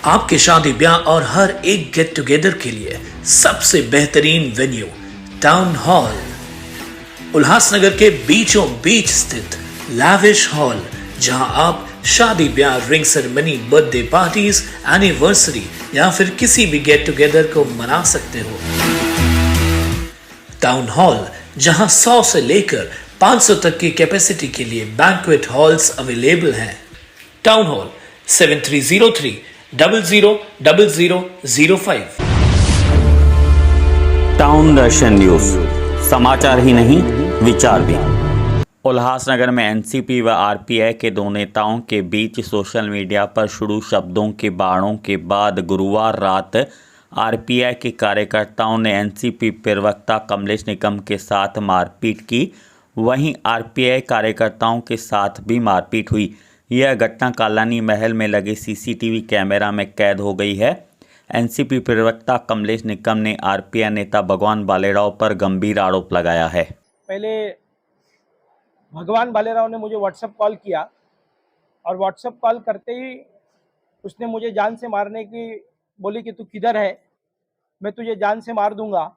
आपके शादी ब्याह और हर एक गेट टुगेदर के लिए सबसे बेहतरीन वेन्यू टाउन हॉल, उल्लासनगर के बीचों बीच स्थित लैविश हॉल, जहां आप शादी ब्याह, ring ceremony, birthday parties, anniversary या फिर किसी भी गेट टुगेदर को मना सकते हो। टाउन हॉल, जहां 100 से लेकर 500 तक की कैपेसिटी के लिए बैंक्वेट हॉल्स अवेलेबल हैं। Town hall 7303000005। टाउन दर्शन न्यूज, समाचार ही नहीं विचार भी। उल्लासनगर में एनसीपी व आरपीआई के दो नेताओं के बीच सोशल मीडिया पर शुरू शब्दों के बाणों के बाद गुरुवार रात आरपीआई के कार्यकर्ताओं ने एनसीपी प्रवक्ता कमलेश निकम के साथ मारपीट की। वहीं आरपीआई कार्यकर्ताओं के साथ भी मारपीट हुई। यह घटना कालानी महल में लगे सीसीटीवी कैमरा में कैद हो गई है। एनसीपी प्रवक्ता कमलेश निकम ने आरपीआई नेता भगवान भालेराव पर गंभीर आरोप लगाया है। पहले भगवान भालेराव ने मुझे व्हाट्सएप कॉल किया और व्हाट्सएप कॉल करते ही उसने मुझे जान से मारने की बोली कि तू किधर है, मैं तुझे जान से मार दूंगा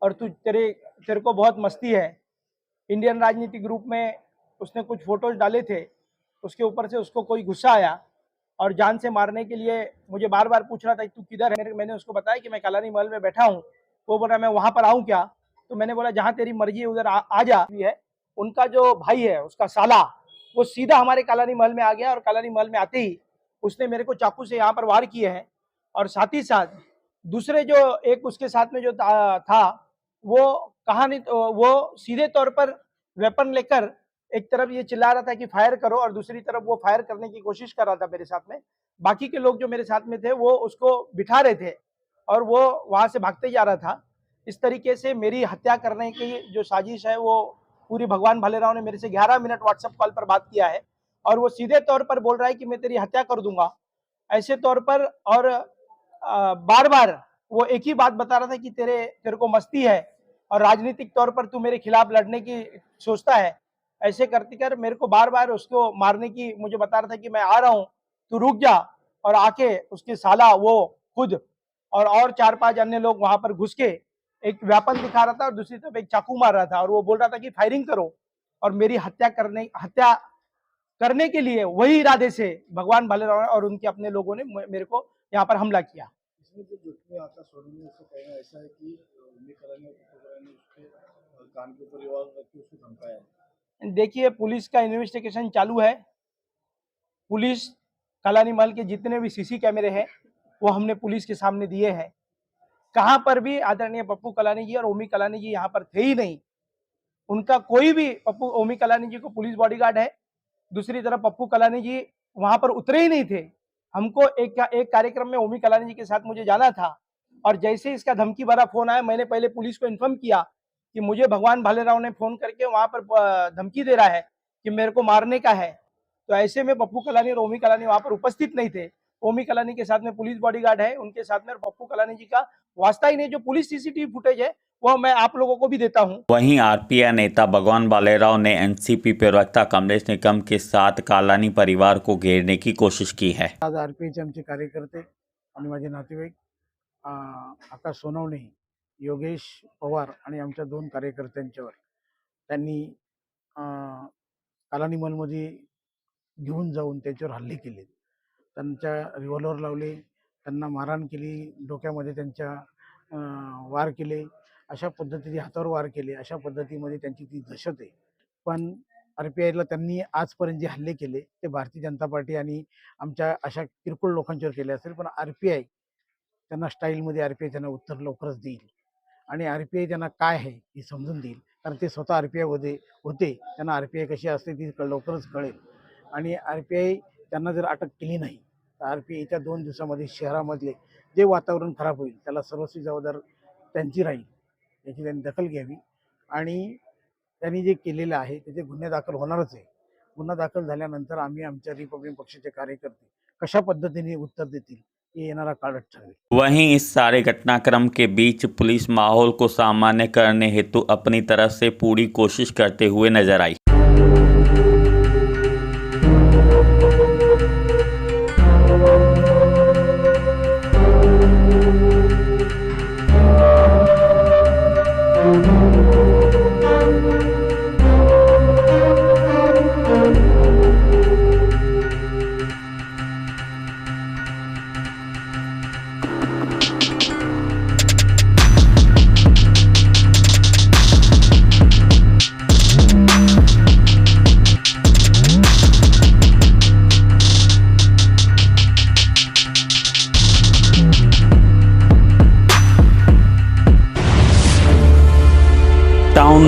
और तेरे को बहुत मस्ती है। इंडियन राजनीतिक ग्रुप में उसने कुछ फोटोज डाले थे, उसके ऊपर से उसको कोई गुस्सा आया और जान से मारने के लिए मुझे बार बार पूछ रहा था कि तू किधर है। मैंने उसको बताया कि मैं कालानी महल में बैठा हूँ। वो बोला मैं वहाँ पर आऊँ क्या? तो मैंने बोला जहाँ तेरी मर्जी है उधर आ जा। है उनका जो भाई है, उसका साला, वो सीधा हमारे कालानी महल में आ गया और कालानी महल में आते ही उसने मेरे को चाकू से यहाँ पर वार किए हैं। और साथ ही साथ दूसरे जो एक उसके साथ में जो था वो कहानी, वो सीधे तौर पर वेपन लेकर एक तरफ ये चिल्ला रहा था कि फायर करो और दूसरी तरफ वो फायर करने की कोशिश कर रहा था मेरे साथ में। बाकी के लोग जो मेरे साथ में थे वो उसको बिठा रहे थे और वो वहां से भागते जा रहा था। इस तरीके से मेरी हत्या करने की जो साजिश है वो पूरी भगवान भालेराव ने मेरे से 11 मिनट व्हाट्सएप कॉल पर बात किया है और वो सीधे तौर पर बोल रहा है कि मैं तेरी हत्या कर दूंगा ऐसे तौर पर। और बार बार वो एक ही बात बता रहा था कि तेरे को मस्ती है और राजनीतिक तौर पर तू मेरे खिलाफ लड़ने की सोचता है। ऐसे करते कर मेरे को बार बार उसको मारने की मुझे बता रहा था कि मैं आ रहा हूँ, तू रुक जा। और आके उसके साला वो खुद और 4-5 अन्य लोग वहां पर घुस के एक वेपन दिखा रहा था और दूसरी तरफ एक चाकू मार रहा था और वो बोल रहा था कि फायरिंग करो। और मेरी हत्या करने के लिए वही इरादे से भगवान भालेराव और उनके अपने लोगों ने मेरे को यहाँ पर हमला किया। इसमें जो जुटने आता सोनी उसका कहना ऐसा है कि उसके कान के परिवार रखी उसको धमकाया है। देखिए, पुलिस का इन्वेस्टिगेशन चालू है। पुलिस कालानी महल के जितने भी सीसी कैमरे हैं वो हमने पुलिस के सामने दिए हैं। कहां पर भी आदरणीय पप्पू कलानी जी और ओमी कलानी जी यहाँ पर थे ही नहीं। उनका कोई भी, ओमी कलानी जी को पुलिस बॉडीगार्ड है, दूसरी तरफ पप्पू कलानी जी वहां पर उतरे ही नहीं थे। हमको एक कार्यक्रम में ओमी कलानी जी के साथ मुझे जाना था और जैसे इसका धमकी भरा फोन आया, मैंने पहले पुलिस को इन्फॉर्म किया कि मुझे भगवान भालेराव ने फोन करके वहां पर धमकी दे रहा है कि मेरे को मारने का है। तो ऐसे में पप्पू कलानी और ओमी कलानी वहां पर उपस्थित नहीं थे। ओमी कलानी के साथ में पुलिस बॉडीगार्ड है, उनके साथ में पप्पू कलानी जी का वास्ता ही नहीं। जो पुलिस सीसीटीवी फुटेज है वो मैं आप लोगों को भी देता हूं। वहीं आरपीआई नेता भगवान भालेराव ने एनसीपी प्रवक्ता कमलेश निकम के साथ कालानी परिवार को घेरने की कोशिश की है। आज आरपीआयचे आमचे कार्यकर्ते आणि माझे नातेवाईक आकाश सोनवणे, योगेश पवार आणि आमच्या 2 कार्यकर्त्यांच्यावर त्यांनी कालानी मॉलमध्ये घेऊन जाऊन त्यांच्यावर हल्ले केले, त्यांच्या रिव्हॉल्वर लावले, त्यांना मारहाण केली, डोक्यामध्ये त्यांच्या वार केले, अशा पद्धतीने हातावर वार केले। अशा पद्धतीमध्ये त्यांची ती दहशत आहे। पण आरपीआयला त्यांनी आजपर्यंत जे हल्ले केले ते भारतीय जनता पार्टी आणि आमच्या अशा किरकोळ लोकांच्यावर केले असेल, पण आरपीआय त्यांना स्टाईलमध्ये आरपीआय त्यांना उत्तर लवकरच देईल आणि आरपीआय त्यांना काय आहे हे समजून देईल, कारण ते स्वतः आरपीआयमध्ये होते। त्यांना आरपीआय कशी असते ती लवकरच कळेल आणि आरपीआय त्यांना जर अटक केली नाही तर आरपीआयच्या 2 दिवसामध्ये शहरामधले जे वातावरण खराब होईल त्याला सर्वस्वी जबाबदार त्यांची राहील, याची त्यांनी दखल घ्यावी। आणि त्यांनी जे केलेलं आहे त्याचे गुन्हे दाखल होणारच आहे। गुन्हा दाखल झाल्यानंतर आम्ही आमच्या रिपब्लिकन पक्षाचे कार्यकर्ते कशा पद्धतीने उत्तर देतील ये येणारा काळच ठरवेल। वहीं इस सारे घटनाक्रम के बीच पुलिस माहौल को सामान्य करने हेतु अपनी तरफ से पूरी कोशिश करते हुए नजर आई।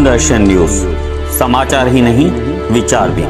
दूरदर्शन न्यूज, समाचार ही नहीं विचार भी।